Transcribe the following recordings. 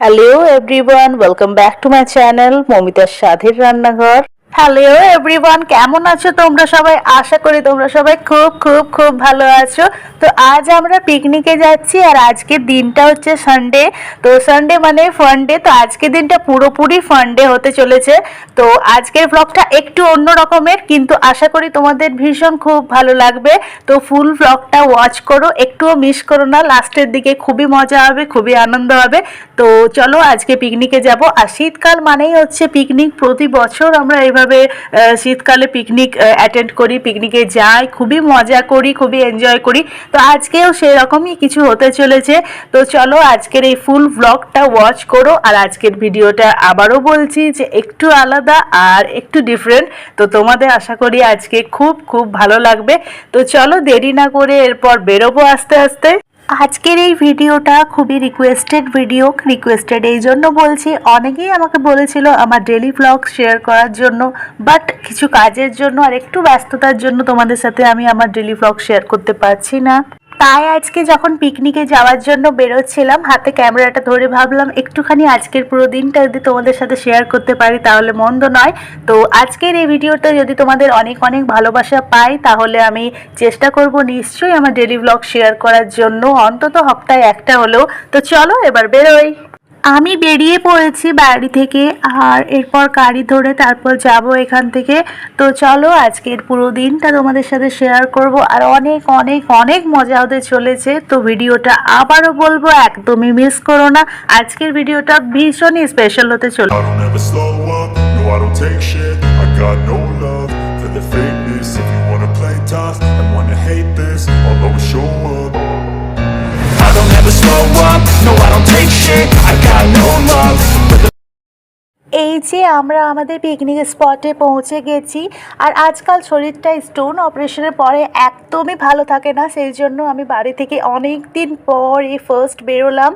Hello everyone, welcome back to my channel মমিতার স্বাদের রান্নাঘর। Hello everyone, কেমন আছো তোমরা সবাই? আশা করি তোমরা সবাই খুব খুব খুব ভালো আছো। তো আজ আমরা পিকনিকে যাচ্ছি আর আজকের দিনটা হচ্ছে সানডে। তো সানডে মানে ফান ডে। তো আজকের দিনটা পুরোপুরি ফান ডে হতে চলেছে। তো আজকের ব্লগটা একটু অন্য রকমের, কিন্তু আশা করি তোমাদের ভীষণ খুব ভালো লাগবে। তো ফুল ব্লগটা ওয়াচ করো, একটুও মিস করো না। লাস্টের দিকে খুবই মজা হবে, খুবই আনন্দ হবে। তো চলো আজকে পিকনিকে যাব। আর শীতকাল মানেই হচ্ছে পিকনিক। প্রতি বছর আমরা এইভাবে শীতকালে পিকনিক অ্যাটেন্ড করি, পিকনিকে যাই, খুবই মজা করি, খুবই এনজয় করি। তো আজকেও সেরকমই কিছু হতে চলেছে। তো চলো আজকের এই ফুল ব্লগটা ওয়াচ করো। আর আজকের ভিডিওটা আবারও বলছি যে একটু আলাদা আর একটু ডিফারেন্ট। তো তোমাদের আশা করি আজকে খুব খুব ভালো লাগবে। তো চলো দেরি না করে এরপর বেরোবো আস্তে আস্তে। আজকের এই ভিডিওটা খুবই রিকোয়েস্টেড এই জন্য বলছি, অনেকেই আমাকে বলেছিল আমার ডেলি ব্লগ শেয়ার করার জন্য, বাট কিছু কাজের জন্য আর একটু ব্যস্ততার জন্য তোমাদের সাথে আমি আমার ডেলি ব্লগ শেয়ার করতে পারছি না। তাই আজকে যখন পিকনিকে যাওয়ার জন্য বেরোচ্ছিলাম, হাতে ক্যামেরাটা ধরে ভাবলাম একটুখানি আজকের পুরো দিনটা যদি তোমাদের সাথে শেয়ার করতে পারি তাহলে মন্দ নয়। তো আজকের এই ভিডিওটা যদি তোমাদের অনেক অনেক ভালোবাসা পাই তাহলে আমি চেষ্টা করব নিশ্চয়ই আমার ডেলি ব্লগ শেয়ার করার জন্য, অন্তত সপ্তাহে একটা হলেও। তো চলো এবার বেরোই। আমি বেরিয়ে পড়েছি বাড়ি থেকে, আর এরপর গাড়ি ধরে তারপর যাব এখান থেকে। তো চলো আজকের পুরো দিনটা তোমাদের সাথে শেয়ার করব, আর অনেক অনেক অনেক মজা হতে চলেছে। তো ভিডিওটা আবারও বলবো একদমই মিস করো না। আজকের ভিডিওটা ভীষণই স্পেশাল হতে চলেছে। এই যে আমরা আমাদের পিকনিক স্পটে পৌঁছে গেছি। আর আজকাল শরীরটা স্টোন অপারেশনের পরে একদমই ভালো থাকে না, সেই জন্য আমি বাড়ি থেকে অনেক দিন পর এই ফার্স্ট বেরোলাম।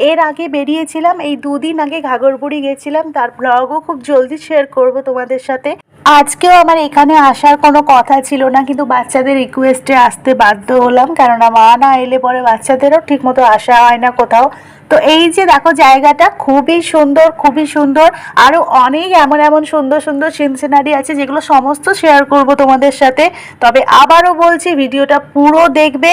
এর আগে বেরিয়েছিলাম, এই দুদিন আগে ঘাগরবুড়ি গেছিলাম, তার ব্লগও খুব জলদি শেয়ার করব তোমাদের সাথে। আজকেও আমার এখানে আসার কোনো কথা ছিল না, কিন্তু বাচ্চাদের রিকোয়েস্টে আসতে বাধ্য হলাম, কেননা মা না এলে পরে বাচ্চাদেরও ঠিকমতো আসা হয় না কোথাও। তো এই যে দেখো জায়গাটা খুবই সুন্দর, খুবই সুন্দর। আরও অনেক এমন এমন সুন্দর সুন্দর সিন সিনারি আছে যেগুলো সমস্ত শেয়ার করব তোমাদের সাথে। তবে আবারও বলছি ভিডিওটা পুরো দেখবে।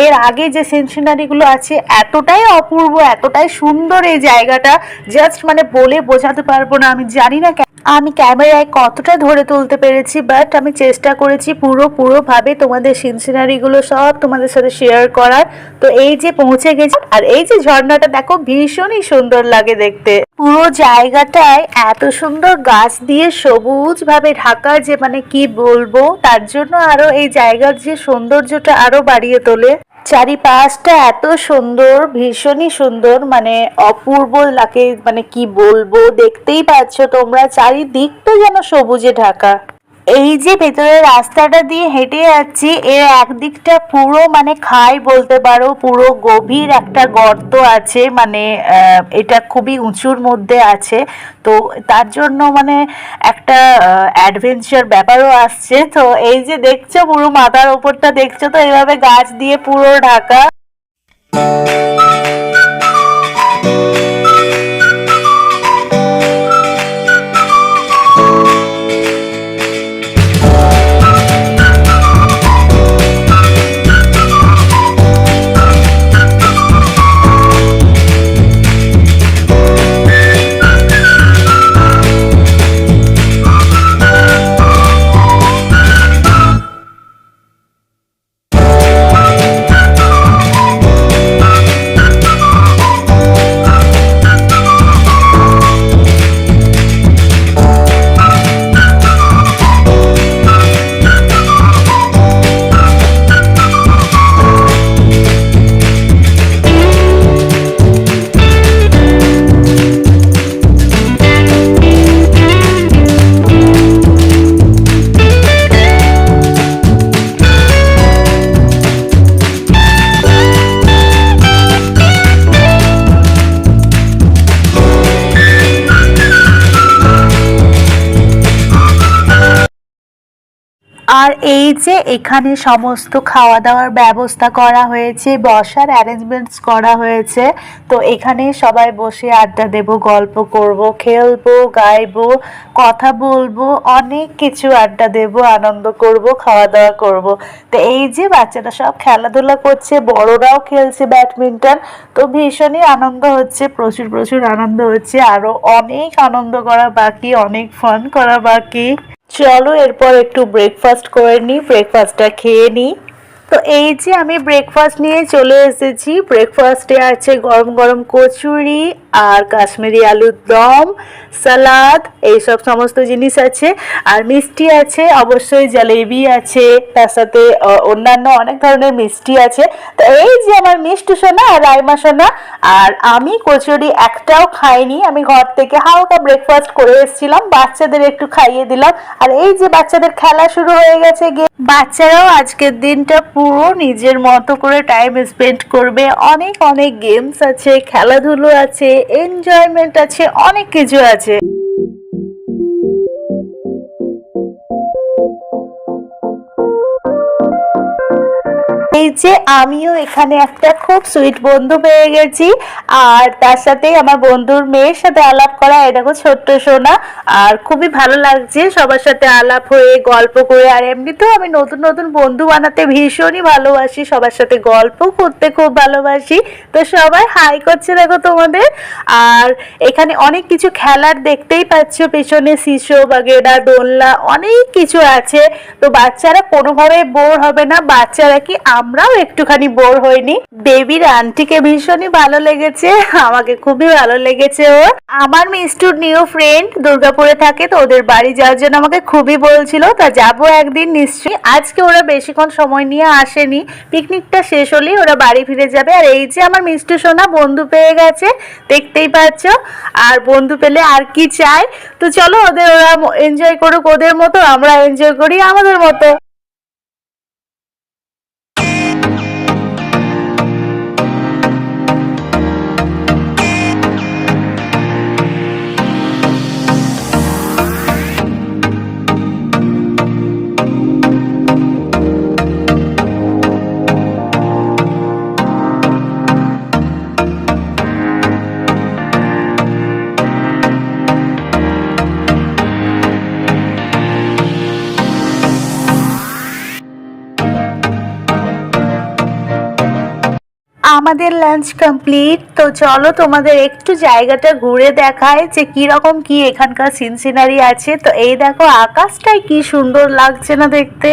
এর আগে যে সিন সিনারিগুলো আছে এতটাই অপূর্ব, এতটাই সুন্দর এই জায়গাটা, জাস্ট মানে বলে বোঝাতে পারবো না। আমি জানি না আমি ক্যামেরায় কতটা ধরে তুলতে পেরেছি, বাট আমি চেষ্টা করেছি পুরোভাবে তোমাদের সিন সিনারিগুলো সব তোমাদের সাথে শেয়ার করার। তো এই যে পৌঁছে গেছি, আর এই যে ঝর্ণাটা দেখো ভীষণই সুন্দর লাগে দেখতে। পুরো জায়গাটায় এত সুন্দর গাছ দিয়ে সবুজ ভাবে ঢাকা যে মানে কি বলবো, তার জন্য আরো এই জায়গার যে সৌন্দর্যটা আরো বাড়িয়ে তোলে। চারিপাশটা এত সুন্দর, ভীষণই সুন্দর, মানে অপূর্ব লাগে, মানে কি বলবো, দেখতেই পাচ্ছ তোমরা চারিদিকটা যেন সবুজে ঢাকা। এই যে ভেতরের রাস্তাটা দিয়ে হেঁটে যাচ্ছি, এর একদিকটা পুরো মানে খাই বলতে পারো, পুরো গভীর একটা গর্ত আছে, মানে এটা খুবই উঁচুর মধ্যে আছে। তো তার জন্য মানে একটা অ্যাডভেঞ্চার ব্যাপারও আসছে। তো এই যে দেখছো পুরো মাথার ওপরটা দেখছো, তো এইভাবে গাছ দিয়ে পুরো ঢাকা। আর এই যে এখানে সমস্ত খাওয়া দাওয়ার ব্যবস্থা করা হয়েছে, বসার অ্যারেঞ্জমেন্টস করা হয়েছে। তো এখানে সবাই বসে আড্ডা দেব, গল্প করব, খেলবো, গাইবো, কথা বলবো, অনেক কিছু আড্ডা দেব, আনন্দ করব, খাওয়া দাওয়া করব। তো এই যে বাচ্চারা সব খেলাধুলা করছে, বড়রাও খেলছে ব্যাডমিন্টন। তো ভীষণই আনন্দ হচ্ছে, প্রচুর প্রচুর আনন্দ হচ্ছে। আরো অনেক আনন্দ করা বাকি, অনেক ফান করা বাকি। চলো এরপর একটু ব্রেকফাস্ট করে নিই, ব্রেকফাস্টটা খেয়ে নিই। তো এই যে আমি ব্রেকফাস্ট নিয়ে চলে এসেছি। ব্রেকফাস্টে আছে গরম গরম কচুরি আর কাশ্মীরি আলুর দম, সালাদ, এইসব সমস্ত জিনিস আছে। আর মিষ্টি আছে, অবশ্যই জলেবি আছে, তার সাথে অন্যান্য অনেক ধরনের মিষ্টি আছে। তো এই যে আমার মিষ্টি সোনা আর রাইমা সোনা। আর আমি কচুরি একটাও খাইনি, আমি ঘর থেকে হালকা ব্রেকফাস্ট করে এসেছিলাম, বাচ্চাদের একটু খাইয়ে দিলাম। আর এই যে বাচ্চাদের খেলা শুরু হয়ে গেছে, বাচ্চারাও আজকের দিনটা পুরো নিজের মতো করে টাইম স্পেন্ড করবে। অনেক অনেক গেমস আছে, খেলাধুলো আছে, এনজয়মেন্ট আছে, অনেক কিছু আছে। এই যে আমিও এখানে একটা খুব সুইট বন্ধু পেয়ে গেছি, আর তার সাথে আমার বন্ধুর মেয়ের সাথে আলাপ করা। এই দেখো ছোট্ট সোনা। আর খুবই ভালো লাগছে সবার সাথে আলাপ হয়ে, গল্প করে। আর এমনিতেও আমি নতুন নতুন বন্ধু বানাতে ভীষণই ভালোবাসি, সবার সাথে গল্প করতে খুব ভালোবাসি। তো সবাই হাই করছে দেখো তোমাদের। আর এখানে অনেক কিছু খেলার দেখতেই পাচ্ছ, পেছনে শিশু বাগেরা, দোলনা, অনেক কিছু আছে। তো বাচ্চারা কোনোভাবে বোর হবে না, বাচ্চারা কি আমরাও একটুখানি বোর হইনি। বেবির আন্টিকে ভীষণই ভালো লেগেছে, আমাকে খুবই ভালো লেগেছে ওর। আমার মিষ্টুর নিউ ফ্রেন্ড দুর্গাপুরে থাকে, তো ওদের বাড়ি যাওয়ার জন্য আমাকে খুবই বলছিল। তা যাবো একদিন নিশ্চয়ই। আজকে ওরা বেশিক্ষণ সময় নিয়ে আসেনি, পিকনিকটা শেষ হলেই ওরা বাড়ি ফিরে যাবে। আর এই যে আমার মিষ্টু সোনা বন্ধু পেয়ে গেছে, দেখতেই পাচ্ছ। আর বন্ধু পেলে আর কি চাই। তো চলো ওরা এনজয় করুক ওদের মতো, আমরা এনজয় করি আমাদের মতো। আমাদের লাঞ্চ কমপ্লিট। তো চলো তোমাদের একটু জায়গাটা ঘুরে দেখায় যে কিরকম কি এখানকার সিন সিনারি আছে। তো এই দেখো আকাশটাই কি সুন্দর লাগছে না দেখতে।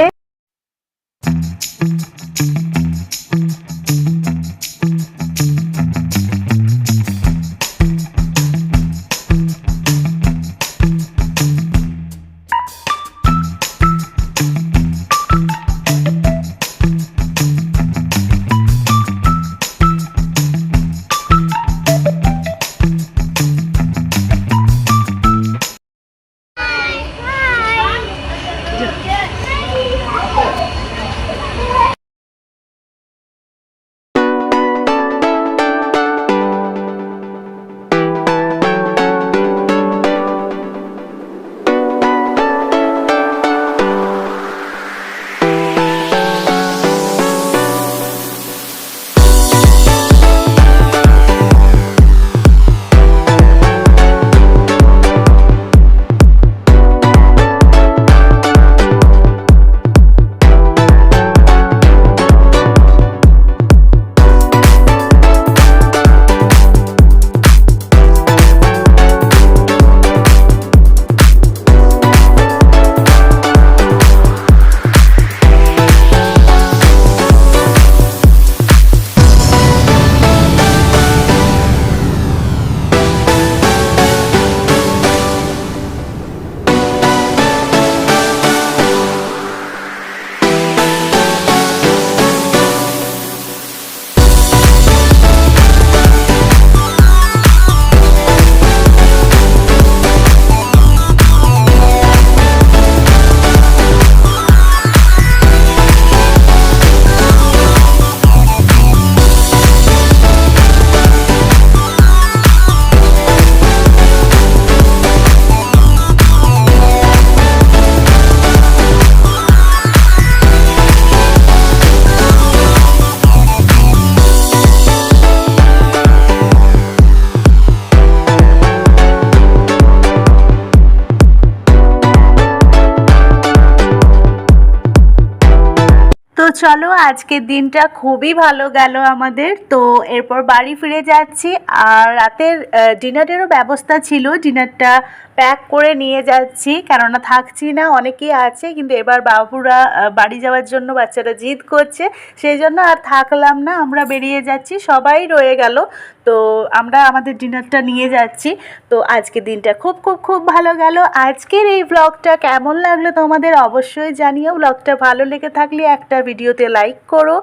চলো আজকের দিনটা খুবই ভালো গেল আমাদের। তো এরপর বাড়ি ফিরে যাচ্ছি, আর রাতের ডিনারেরও ব্যবস্থা ছিল, ডিনারটা প্যাক করে নিয়ে যাচ্ছি, কেননা থাকছি না, অনেকেই আছে, কিন্তু এবার বাবুরা বাড়ি যাওয়ার জন্য বাচ্চারা জিদ করছে, সেই জন্য আর থাকলাম না, আমরা বেরিয়ে যাচ্ছি, সবাই রয়ে গেল। তো আমরা আমাদের ডিনারটা নিয়ে যাচ্ছি। তো আজকের দিনটা খুব খুব খুব ভালো গেল। আজকের এই ব্লগটা কেমন লাগলো তোমাদের অবশ্যই জানিও। ব্লগটা ভালো লেগে থাকলে একটা ভিডিওতে লাইক করো,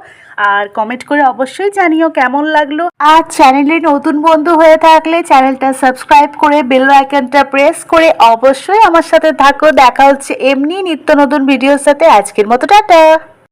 আর কমেন্ট করে অবশ্যই জানিও কেমন লাগলো। আর চ্যানেলে নতুন বন্ধু হয়ে থাকলে চ্যানেলটা সাবস্ক্রাইব করে বেল আইকনটা প্রেস করে অবশ্যই আমার সাথে থাকো। দেখা হচ্ছে এমনি নিত্য নতুন ভিডিওর সাথে। আজকের মতো টাটা।